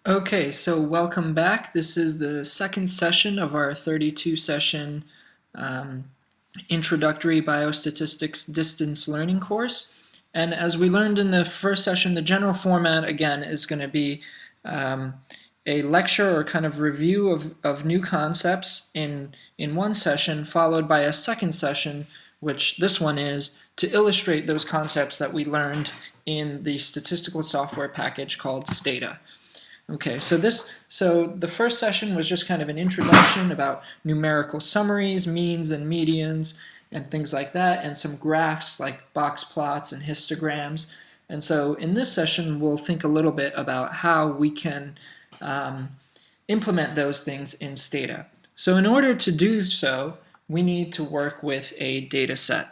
Okay, so welcome back. This is the second session of our 32 session um, Introductory Biostatistics Distance Learning course. And as we learned in the first session, the general format again is going to be um, a lecture or kind of review of new concepts in one session, followed by a second session, which this one is, to illustrate those concepts that we learned in the statistical software package called Stata. Okay, so the first session was just kind of an introduction about numerical summaries, means and medians, and things like that, and some graphs like box plots and histograms. And so in this session, we'll think a little bit about how we can implement those things in Stata. So in order to do so, we need to work with a data set.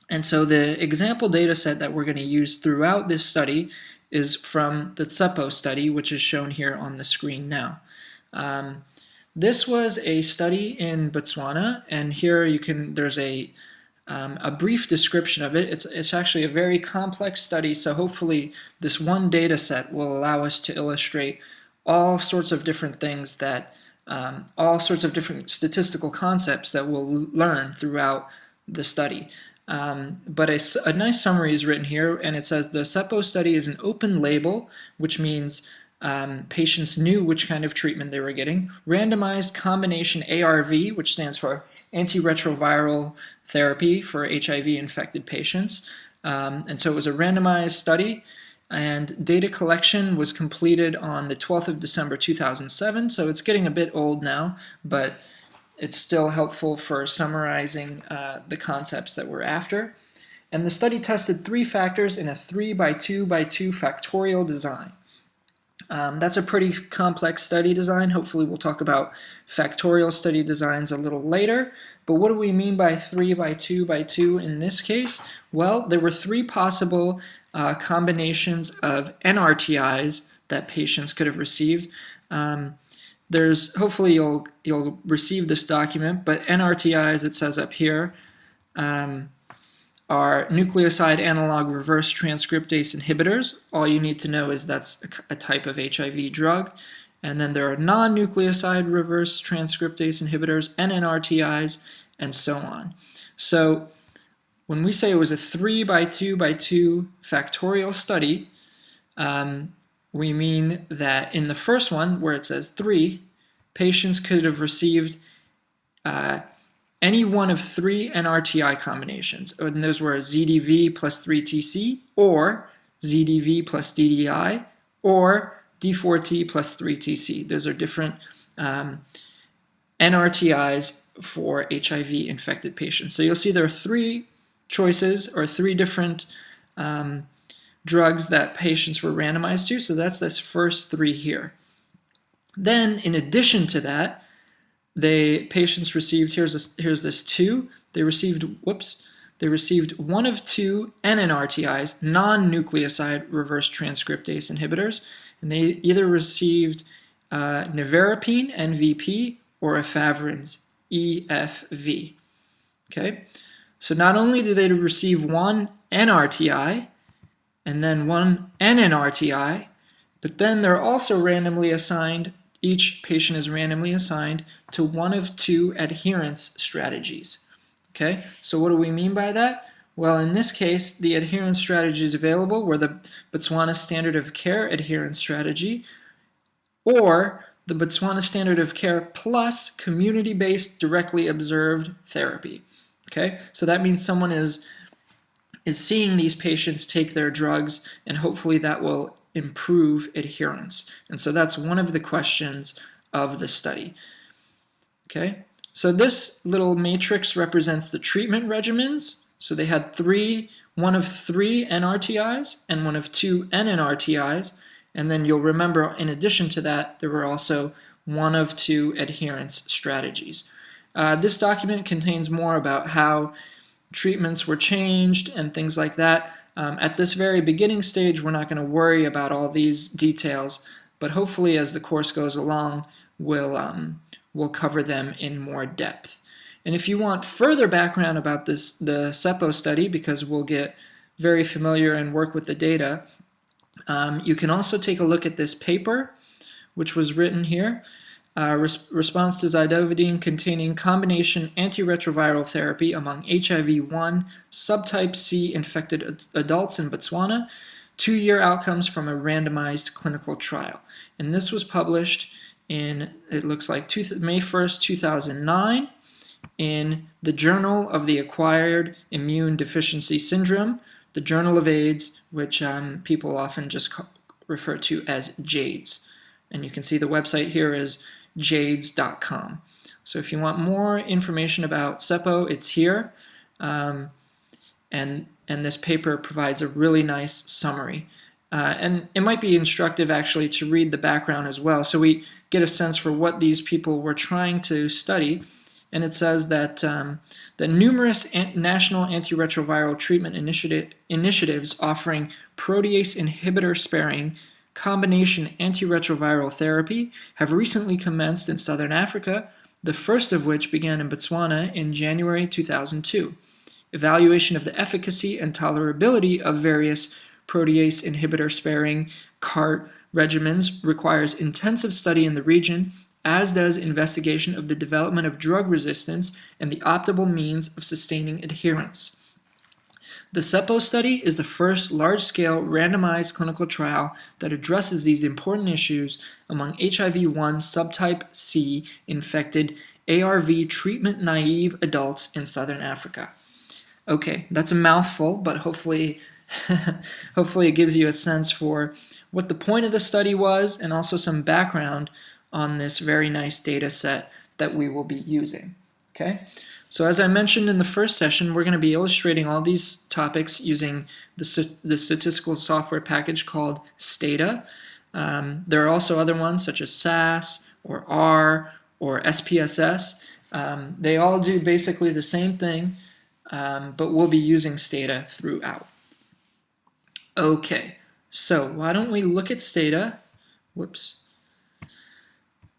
And so the example data set that we're going to use throughout this study is from the CEPO study, which is shown here on the screen now. This was a study in Botswana, and here there's a brief description of it. It's actually a very complex study, so hopefully this one data set will allow us to illustrate all sorts of different things all sorts of different statistical concepts that we'll learn throughout the study. But a nice summary is written here, and it says the CEPO study is an open label, which means patients knew which kind of treatment they were getting. Randomized combination ARV, which stands for antiretroviral therapy for HIV-infected patients. And so it was a randomized study, and data collection was completed on the 12th of December 2007, so it's getting a bit old now, but it's still helpful for summarizing the concepts that we're after. And the study tested 3 factors in a 3 by 2 by 2 factorial design. That's a pretty complex study design. Hopefully we'll talk about factorial study designs a little later. But what do we mean by 3 by 2 by 2 in this case? Well, there were 3 possible combinations of NRTIs that patients could have received. Hopefully you'll receive this document, but NRTIs, it says up here, are nucleoside analog reverse transcriptase inhibitors. All you need to know is that's a type of HIV drug. And then there are non-nucleoside reverse transcriptase inhibitors, NNRTIs, and so on. So when we say it was a 3 by 2 by 2 factorial study, we mean that in the first one, where it says 3, patients could have received any one of 3 NRTI combinations. And those were ZDV plus 3TC, or ZDV plus DDI, or D4T plus 3TC. Those are different NRTIs for HIV-infected patients. So you'll see there are 3 choices, or 3 different drugs that patients were randomized to. So that's this first 3 here. Then, in addition to that, patients received, here's this 2. They received one of 2 NNRTIs, non-nucleoside reverse transcriptase inhibitors, and they either received nevirapine, NVP, or efavirenz, EFV. Okay, so not only did they receive one NRTI and then one NNRTI, but then they're also randomly assigned, each patient is randomly assigned to one of 2 adherence strategies. Okay, so what do we mean by that? Well, in this case, the adherence strategies available were the Botswana Standard of Care adherence strategy, or the Botswana Standard of Care plus community-based directly observed therapy. Okay, so that means someone is seeing these patients take their drugs, and hopefully that will improve adherence. And so that's one of the questions of the study. Okay, so this little matrix represents the treatment regimens. So they had one of 3 NRTIs and one of 2 NNRTIs. And then you'll remember, in addition to that, there were also one of 2 adherence strategies. This document contains more about how treatments were changed and things like that. At this very beginning stage, we're not going to worry about all these details, but hopefully as the course goes along, we'll cover them in more depth. And if you want further background about the CEPO study, because we'll get very familiar and work with the data, you can also take a look at this paper which was written here. Response to zidovudine containing combination antiretroviral therapy among HIV-1 subtype C infected adults in Botswana, 2-year outcomes from a randomized clinical trial. And this was published in, it looks like May 1st, 2009, in the Journal of the Acquired Immune Deficiency Syndrome, the Journal of AIDS, which people often just refer to as JADES. And you can see the website here is jades.com. So if you want more information about SEPO, it's here. And this paper provides a really nice summary. And it might be instructive actually to read the background as well, so we get a sense for what these people were trying to study. And it says that the numerous national antiretroviral treatment initiatives offering protease inhibitor sparing combination antiretroviral therapy have recently commenced in Southern Africa, the first of which began in Botswana in January 2002. Evaluation of the efficacy and tolerability of various protease inhibitor sparing CART regimens requires intensive study in the region, as does investigation of the development of drug resistance and the optimal means of sustaining adherence. The SEPO study is the first large-scale randomized clinical trial that addresses these important issues among HIV-1 subtype C infected ARV treatment-naive adults in Southern Africa. Okay, that's a mouthful, but hopefully it gives you a sense for what the point of the study was and also some background on this very nice data set that we will be using. Okay, so as I mentioned in the first session, we're going to be illustrating all these topics using the statistical software package called Stata. There are also other ones such as SAS or R or SPSS. They all do basically the same thing, but we'll be using Stata throughout. Okay, so why don't we look at Stata? Whoops.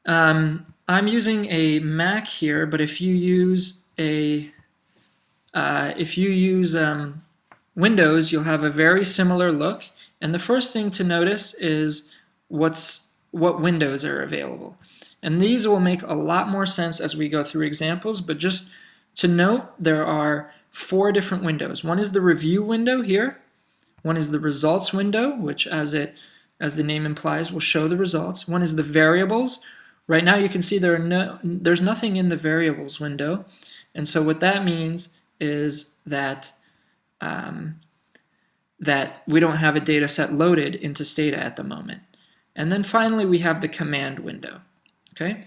I'm using a Mac here, but if you use Windows, you'll have a very similar look. And the first thing to notice is what windows are available. And these will make a lot more sense as we go through examples, but just to note, there are 4 different windows. One is the review window here. One is the results window, which as the name implies will show the results. One is the variables. Right now you can see there's nothing in the variables window. And so what that means is that we don't have a data set loaded into Stata at the moment. And then finally we have the command window. Okay,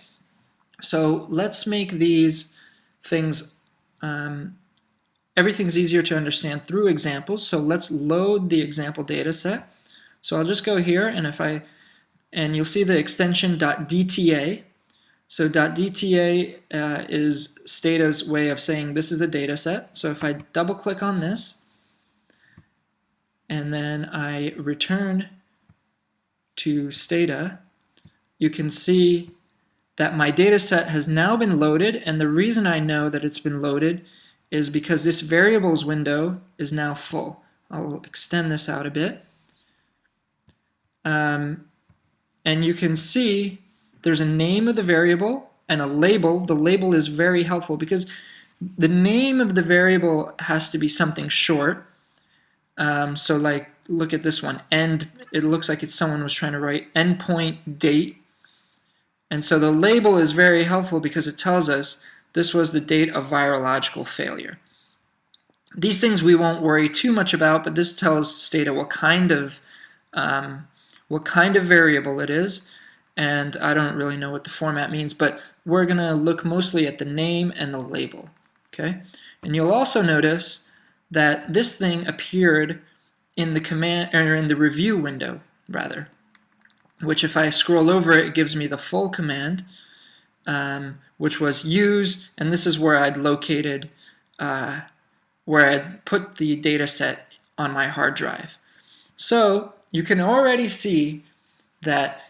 so let's make these things, everything's easier to understand through examples. So let's load the example data set. So I'll just go here, and you'll see the extension .dta. So .dta is Stata's way of saying this is a data set. So if I double click on this, and then I return to Stata, you can see that my data set has now been loaded, and the reason I know that it's been loaded is because this variables window is now full. I'll extend this out a bit. And you can see there's a name of the variable and a label. The label is very helpful because the name of the variable has to be something short. So like, look at this one, end. It looks like someone was trying to write endpoint date. And so the label is very helpful because it tells us this was the date of virological failure. These things we won't worry too much about, but this tells Stata what kind of variable it is, and I don't really know what the format means, but we're going to look mostly at the name and the label. Okay, and you'll also notice that this thing appeared in the command or in the review window rather, which if I scroll over it gives me the full command, which was use, and this is where I'd located, where I'd put the data set on my hard drive. So you can already see that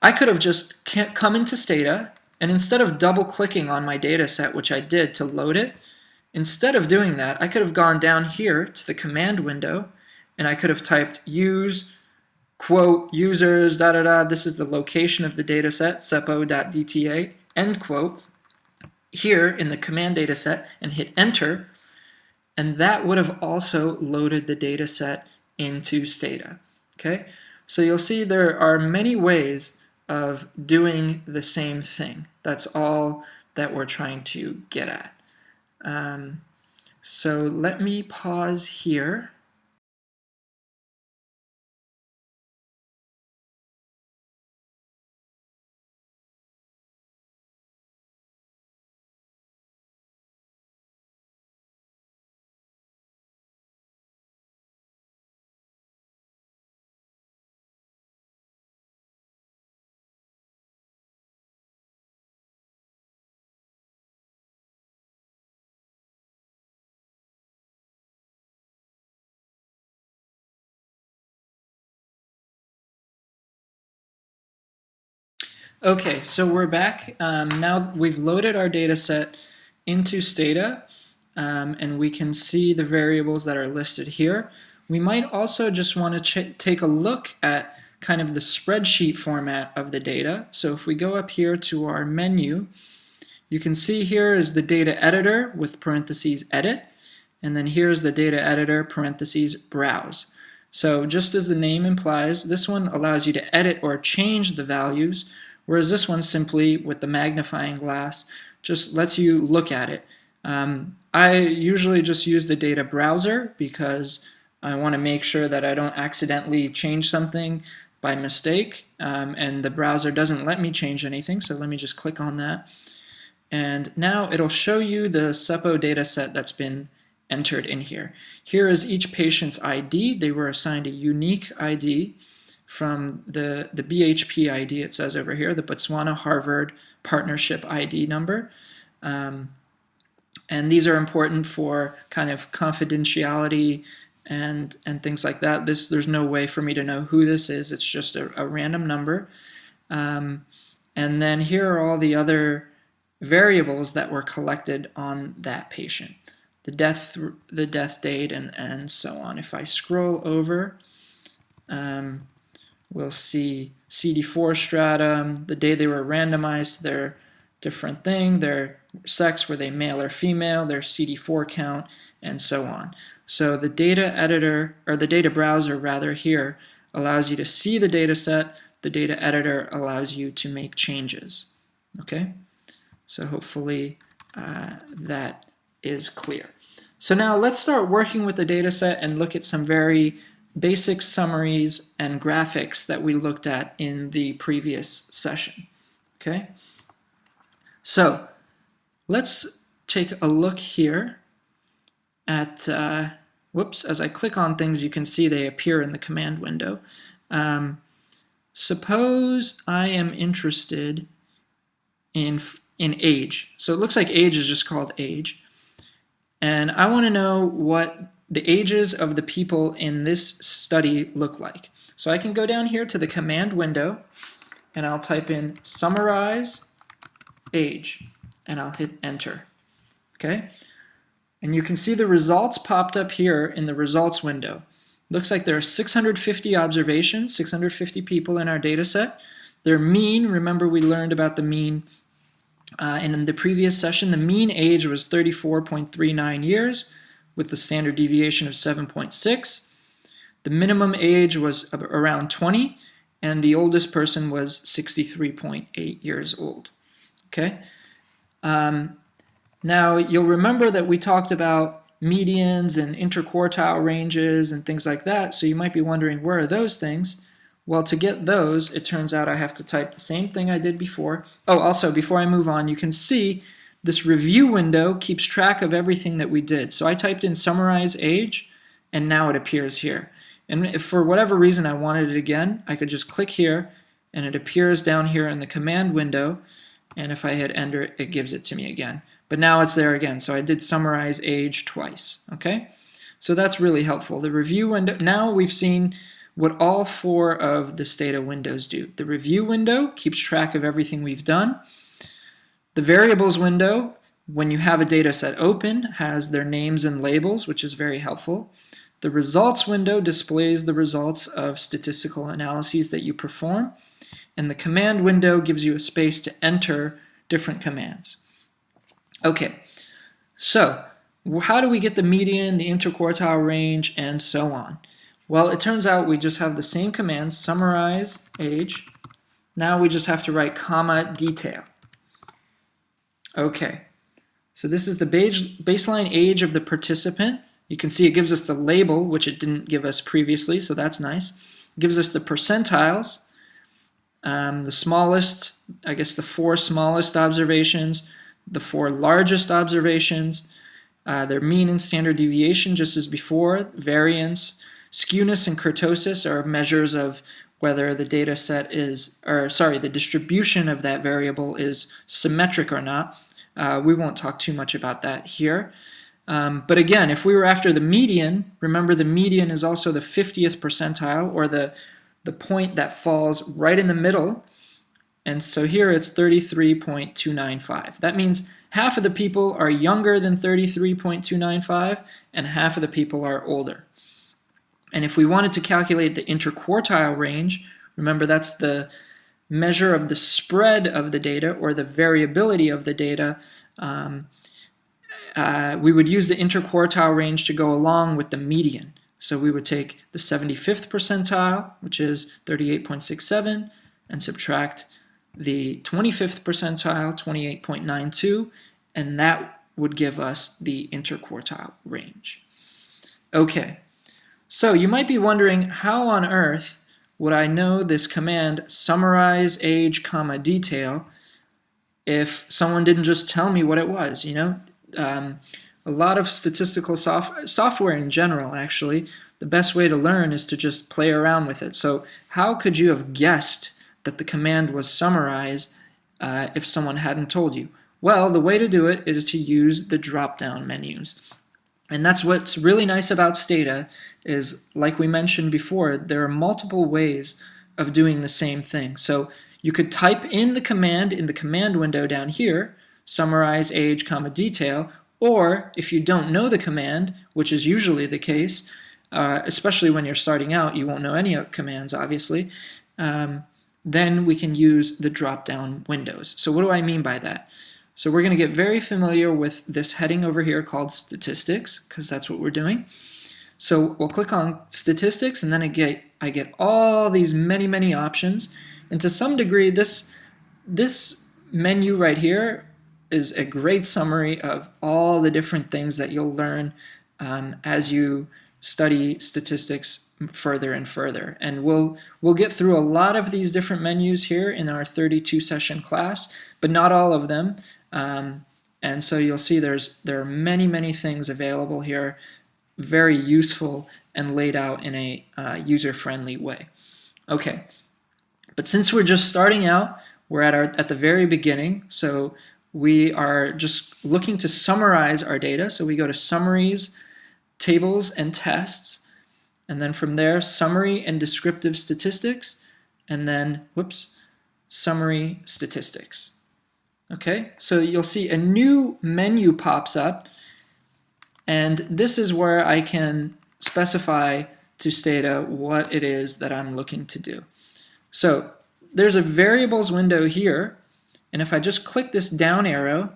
I could have just come into Stata, and instead of double clicking on my data set, which I did to load it, instead of doing that, I could have gone down here to the command window, and I could have typed use quote, users, this is the location of the data set, sepo.dta, end quote, here in the command data set, and hit enter, and that would have also loaded the data set into Stata. Okay, so you'll see there are many ways of doing the same thing. That's all that we're trying to get at. So let me pause here. Okay, so we're back. Now we've loaded our data set into Stata, and we can see the variables that are listed here. We might also just want to take a look at kind of the spreadsheet format of the data. So if we go up here to our menu, you can see here is the data editor with parentheses edit, and then here's the data editor parentheses browse. So just as the name implies, this one allows you to edit or change the values, whereas this one simply, with the magnifying glass, just lets you look at it. I usually just use the data browser because I want to make sure that I don't accidentally change something by mistake, and the browser doesn't let me change anything, so let me just click on that. And now it'll show you the SEPO data set that's been entered in here. Here is each patient's ID. They were assigned a unique ID from the BHP ID, it says over here, the Botswana-Harvard Partnership ID number. And these are important for kind of confidentiality and things like that. There's no way for me to know who this is. It's just a random number. And then here are all the other variables that were collected on that patient. The death date, and so on. If I scroll over, we'll see CD4 stratum, the day they were randomized to their different thing, their sex, were they male or female, their CD4 count, and so on. So the data editor, or the data browser rather, here allows you to see the data set. The data editor allows you to make changes. Okay? So hopefully that is clear. So now let's start working with the data set and look at some very basic summaries and graphics that we looked at in the previous session. Okay? So let's take a look here at, as I click on things, you can see they appear in the command window. Suppose I am interested in age. So it looks like age is just called age. And I want to know what the ages of the people in this study look like. So I can go down here to the command window and I'll type in summarize age and I'll hit enter. Okay? And you can see the results popped up here in the results window. Looks like there are 650 observations, 650 people in our data set. Their mean, remember we learned about the mean in the previous session, the mean age was 34.39 years with the standard deviation of 7.6. The minimum age was around 20, and the oldest person was 63.8 years old. Okay. Now you'll remember that we talked about medians and interquartile ranges and things like that, so you might be wondering, where are those things? Well, to get those, it turns out I have to type the same thing I did before. Oh, also, before I move on, you can see this review window keeps track of everything that we did. So I typed in summarize age, and now it appears here. And if for whatever reason I wanted it again, I could just click here, and it appears down here in the command window, and if I hit enter, it gives it to me again. But now it's there again, so I did summarize age twice, okay? So that's really helpful. The review window, now we've seen what all four of the Stata windows do. The review window keeps track of everything we've done. The variables window, when you have a data set open, has their names and labels, which is very helpful. The results window displays the results of statistical analyses that you perform, and the command window gives you a space to enter different commands. Okay, so how do we get the median, the interquartile range, and so on? Well, it turns out we just have the same commands, summarize age. Now we just have to write comma detail. Okay, so this is the baseline age of the participant. You can see it gives us the label, which it didn't give us previously, so that's nice. It gives us the percentiles, the smallest, I guess the 4 smallest observations, the 4 largest observations, their mean and standard deviation just as before, variance, skewness and kurtosis are measures of whether the data set is, the distribution of that variable is symmetric or not. We won't talk too much about that here. But again, if we were after the median, remember the median is also the 50th percentile, or the point that falls right in the middle. And so here it's 33.295. That means half of the people are younger than 33.295 and half of the people are older. And if we wanted to calculate the interquartile range, remember that's the measure of the spread of the data or the variability of the data, we would use the interquartile range to go along with the median. So we would take the 75th percentile, which is 38.67, and subtract the 25th percentile, 28.92, and that would give us the interquartile range. Okay, so you might be wondering, how on earth would I know this command, summarize age, comma, detail, if someone didn't just tell me what it was, you know? A lot of statistical software in general, actually, the best way to learn is to just play around with it. So how could you have guessed that the command was summarize if someone hadn't told you? Well, the way to do it is to use the drop-down menus. And that's what's really nice about Stata is, like we mentioned before, there are multiple ways of doing the same thing. So you could type in the command window down here, summarize age, comma, detail, or if you don't know the command, which is usually the case, especially when you're starting out, you won't know any commands, obviously, then we can use the drop-down windows. So what do I mean by that? So we're going to get very familiar with this heading over here called statistics, because that's what we're doing. So we'll click on statistics, and then I get all these many options. And to some degree, this menu right here is a great summary of all the different things that you'll learn as you study statistics further and further. And we'll get through a lot of these different menus here in our 32 session class, but not all of them. And so you'll see there are many things available here, very useful and laid out in a user-friendly way. Okay, but since we're just starting out, we're at the very beginning, so we are just looking to summarize our data. So we go to Summaries, Tables, and Tests, and then from there, Summary and Descriptive Statistics, and then, Summary Statistics. Okay, so you'll see a new menu pops up, and this is where I can specify to Stata what it is that I'm looking to do. So there's a variables window here, and if I just click this down arrow,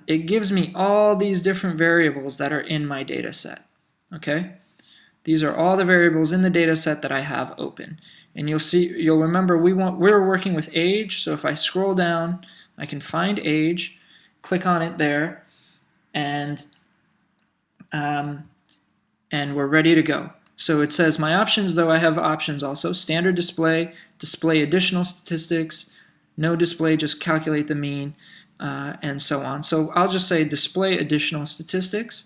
it gives me all these different variables that are in my data set. Okay, these are all the variables in the data set that I have open. And you'll remember we're working with age, so if I scroll down, I can find age, click on it there, and we're ready to go. So it says my options, though I have options also: standard display, display additional statistics, no display, just calculate the mean, and so on. So I'll just say display additional statistics,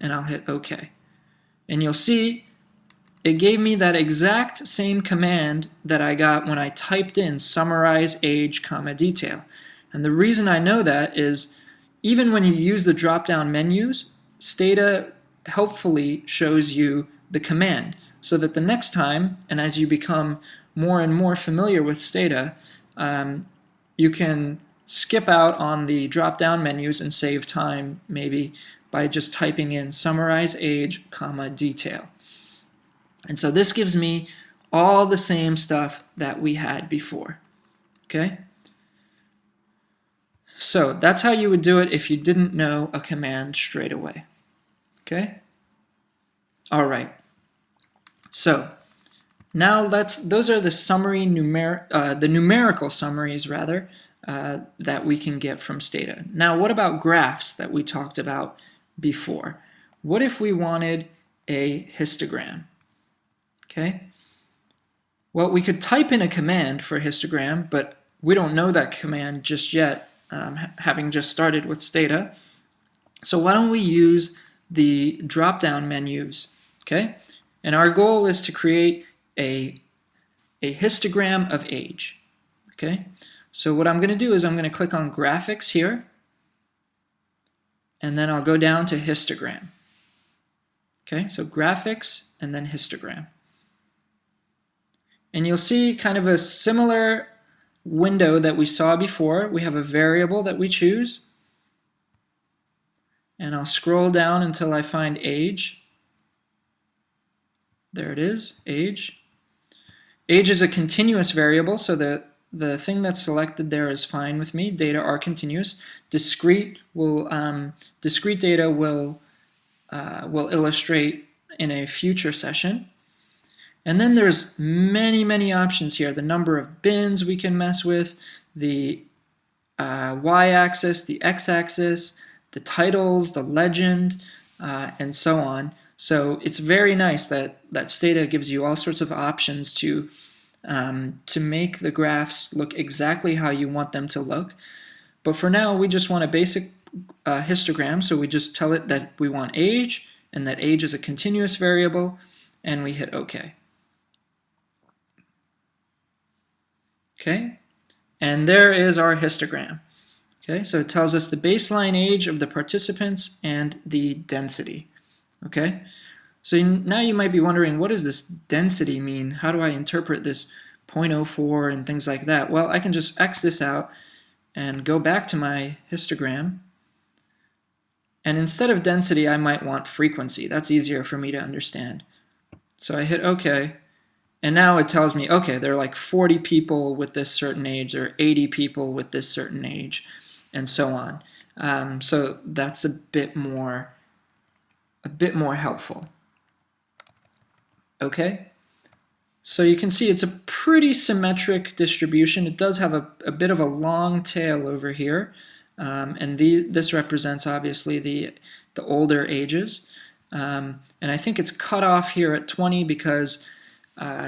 and I'll hit OK. And you'll see it gave me that exact same command that I got when I typed in summarize age, comma, detail. And the reason I know that is even when you use the drop-down menus, Stata helpfully shows you the command so that the next time, and as you become more and more familiar with Stata, you can skip out on the drop-down menus and save time maybe by just typing in summarize age, comma, detail. And so this gives me all the same stuff that we had before. Okay? So that's how you would do it if you didn't know a command straight away. Okay? All right. So now those are the summary the numerical summaries rather that we can get from Stata. Now what about graphs that we talked about before? What if we wanted a histogram? Okay. Well, we could type in a command for histogram, but we don't know that command just yet, having just started with Stata. So why don't we use the drop-down menus? Okay. And our goal is to create a histogram of age. Okay, so what I'm going to do is I'm going to click on graphics here, and then I'll go down to histogram. Okay, so graphics and then histogram. And you'll see kind of a similar window that we saw before. We have a variable that we choose, and I'll scroll down until I find age. There it is, age. Age is a continuous variable, so the thing that's selected there is fine with me. Data are continuous. Discrete data will illustrate in a future session. And then there's many options here. The number of bins we can mess with, the y-axis, the x-axis, the titles, the legend, and so on. So it's very nice that Stata gives you all sorts of options to make the graphs look exactly how you want them to look. But for now, we just want a basic histogram, so we just tell it that we want age, and that age is a continuous variable, and we hit OK. Okay, and there is our histogram. Okay, so it tells us the baseline age of the participants and the density. Okay, so now you might be wondering, what does this density mean? How do I interpret this 0.04 and things like that? Well, I can just X this out and go back to my histogram. And instead of density, I might want frequency. That's easier for me to understand. So I hit OK. And now it tells me, okay, there are like 40 people with this certain age, or 80 people with this certain age, and so on. So that's a bit more helpful. Okay, so you can see it's a pretty symmetric distribution. It does have a bit of a long tail over here, and this represents obviously the older ages. And I think it's cut off here at 20 because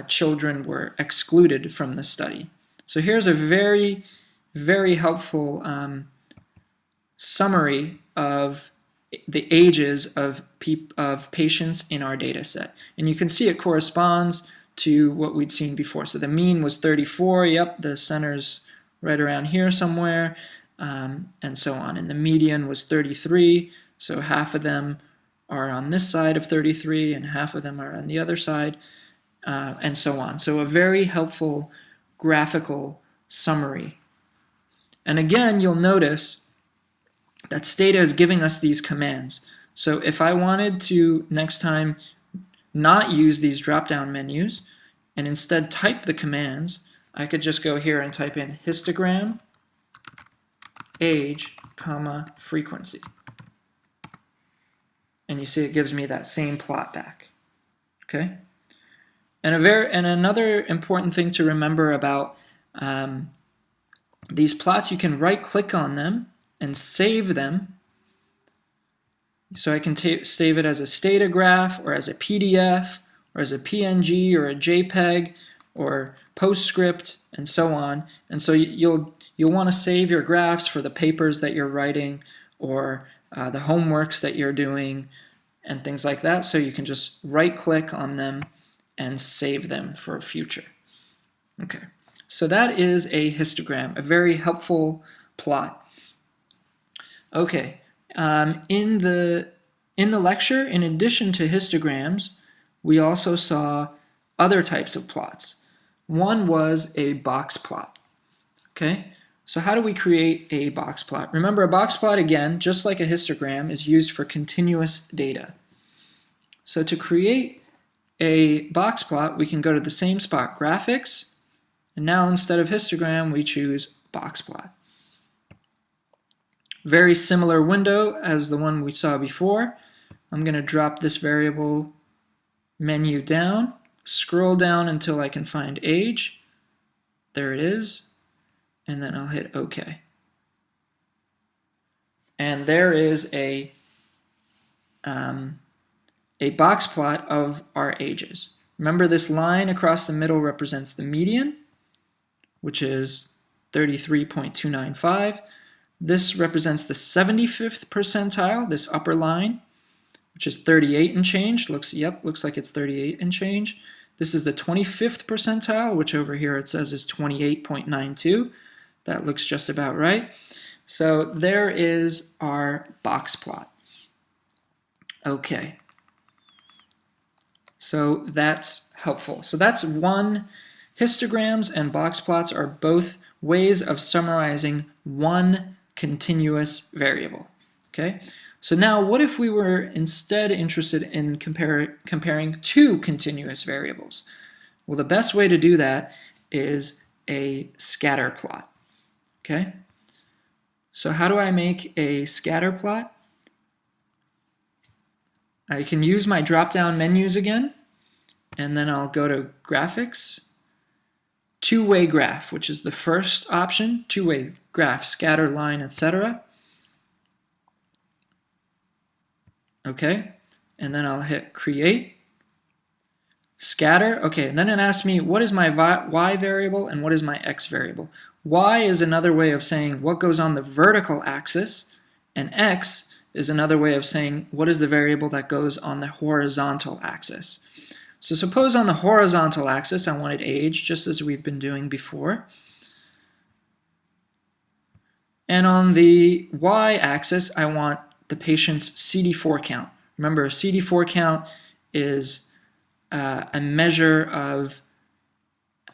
children were excluded from the study. So here's a very helpful summary of the ages of patients in our data set. And you can see it corresponds to what we'd seen before. So the mean was 34, yep, the center's right around here somewhere, and so on. And the median was 33, so half of them are on this side of 33 and half of them are on the other side, and so on. So a very helpful graphical summary. And again, you'll notice that Stata is giving us these commands. So if I wanted to next time not use these drop-down menus and instead type the commands, I could just go here and type in histogram, age, comma, frequency. And you see it gives me that same plot back. Okay? And another important thing to remember about these plots, you can right-click on them and save them. So I can save it as a Stata graph, or as a PDF, or as a PNG, or a JPEG, or PostScript, and so on. And so you'll want to save your graphs for the papers that you're writing, or the homeworks that you're doing, and things like that. So you can just right-click on them and save them for future. Okay, so that is a histogram, a very helpful plot. Okay, in the lecture, in addition to histograms, we also saw other types of plots. One was a box plot. Okay, So how do we create a box plot? Remember, a box plot, again, just like a histogram, is used for continuous data. So to create a box plot, we can go to the same spot, Graphics, and now instead of histogram, we choose box plot. Very similar window as the one we saw before. I'm going to drop this variable menu down, scroll down until I can find age. There it is. And then I'll hit OK. And there is a box plot of our ages. Remember, this line across the middle represents the median, which is 33.295. This represents the 75th percentile, this upper line, which is 38 and change. Looks like it's 38 and change. This is the 25th percentile, which over here it says is 28.92. That looks just about right. So there is our box plot. Okay. So that's helpful. So that's one. Histograms and box plots are both ways of summarizing one continuous variable. Okay. So now what if we were instead interested in comparing two continuous variables? Well, the best way to do that is a scatter plot. Okay. So how do I make a scatter plot? I can use my drop-down menus again, and then I'll go to Graphics, Two-way graph, which is the first option, two-way graph, scatter, line, etc. Okay, and then I'll hit Create, Scatter. Okay, and then it asks me what is my y variable and what is my x variable. Y is another way of saying what goes on the vertical axis, and x is another way of saying what is the variable that goes on the horizontal axis. So suppose on the horizontal axis I wanted age, just as we've been doing before. And on the y-axis I want the patient's CD4 count. Remember, a CD4 count is a measure of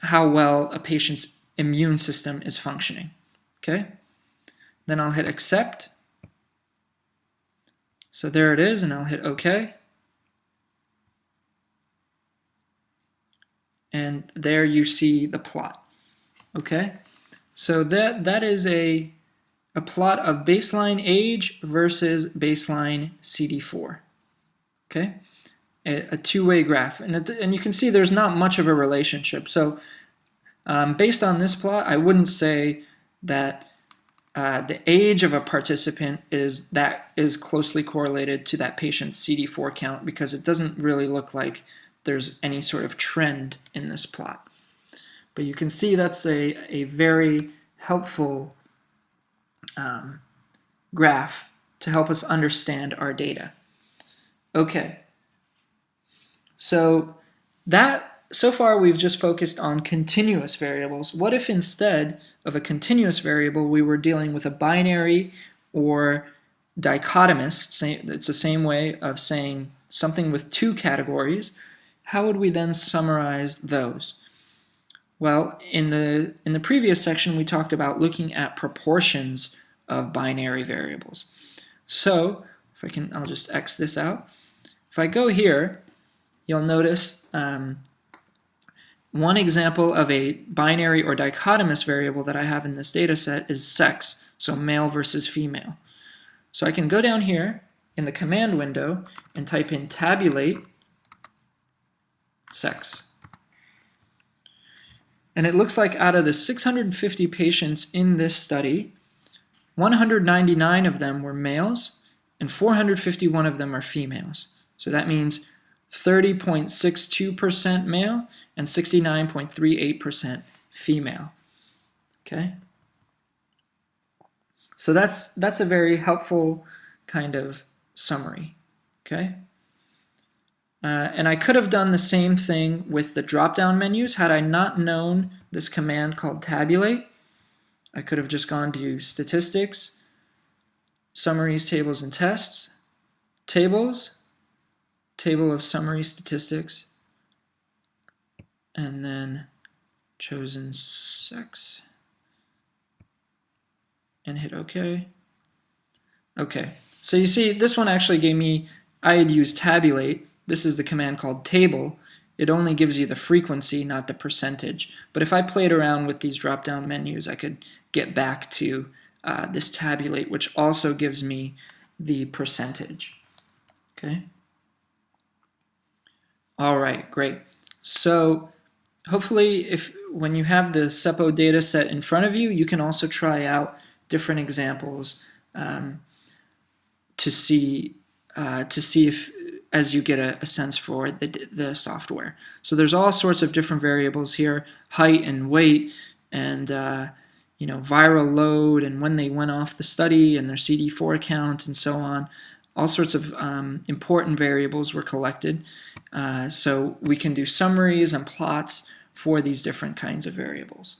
how well a patient's immune system is functioning. Okay? Then I'll hit Accept. So there it is, and I'll hit OK. And there you see the plot. Okay? So that is a plot of baseline age versus baseline CD4. Okay? A two-way graph. And you can see there's not much of a relationship. So based on this plot, I wouldn't say that the age of a participant is closely correlated to that patient's CD4 count, because it doesn't really look like there's any sort of trend in this plot. But you can see that's a very helpful graph to help us understand our data. Okay, so far we've just focused on continuous variables. What if instead of a continuous variable we were dealing with a binary or dichotomous? It's the same way of saying something with two categories. How would we then summarize those? Well, in the previous section we talked about looking at proportions of binary variables. So if I'll just X this out. If I go here, you'll notice one example of a binary or dichotomous variable that I have in this data set is sex, so male versus female. So I can go down here in the command window and type in tabulate sex. And it looks like out of the 650 patients in this study, 199 of them were males and 451 of them are females. So that means 30.62% male and 69.38% female. Okay? So that's a very helpful kind of summary. Okay? And I could have done the same thing with the drop-down menus. Had I not known this command called tabulate, I could have just gone to Statistics, Summaries, Tables, and Tests, Tables, Table of Summary Statistics, and then chosen sex. and hit OK. Okay, so you see this one actually gave me, I had used tabulate. This is the command called table. It only gives you the frequency, not the percentage. But if I played around with these drop-down menus, I could get back to this tabulate, which also gives me the percentage. Okay. All right, great. So hopefully when you have the SEPO data set in front of you, you can also try out different examples to see if, as you get a sense for the software. So there's all sorts of different variables here, height and weight, and viral load, and when they went off the study, and their CD4 count, and so on. All sorts of important variables were collected, so we can do summaries and plots for these different kinds of variables.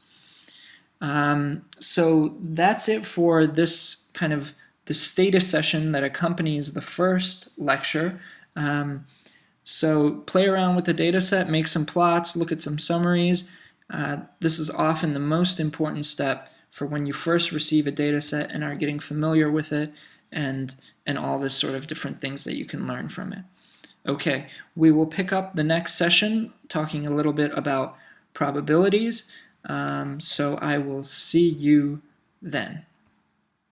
So that's it for this kind of the status session that accompanies the first lecture. So play around with the data set, make some plots, look at some summaries. This is often the most important step for when you first receive a data set and are getting familiar with it, and all the sort of different things that you can learn from it. Okay, we will pick up the next session talking a little bit about probabilities. So I will see you then.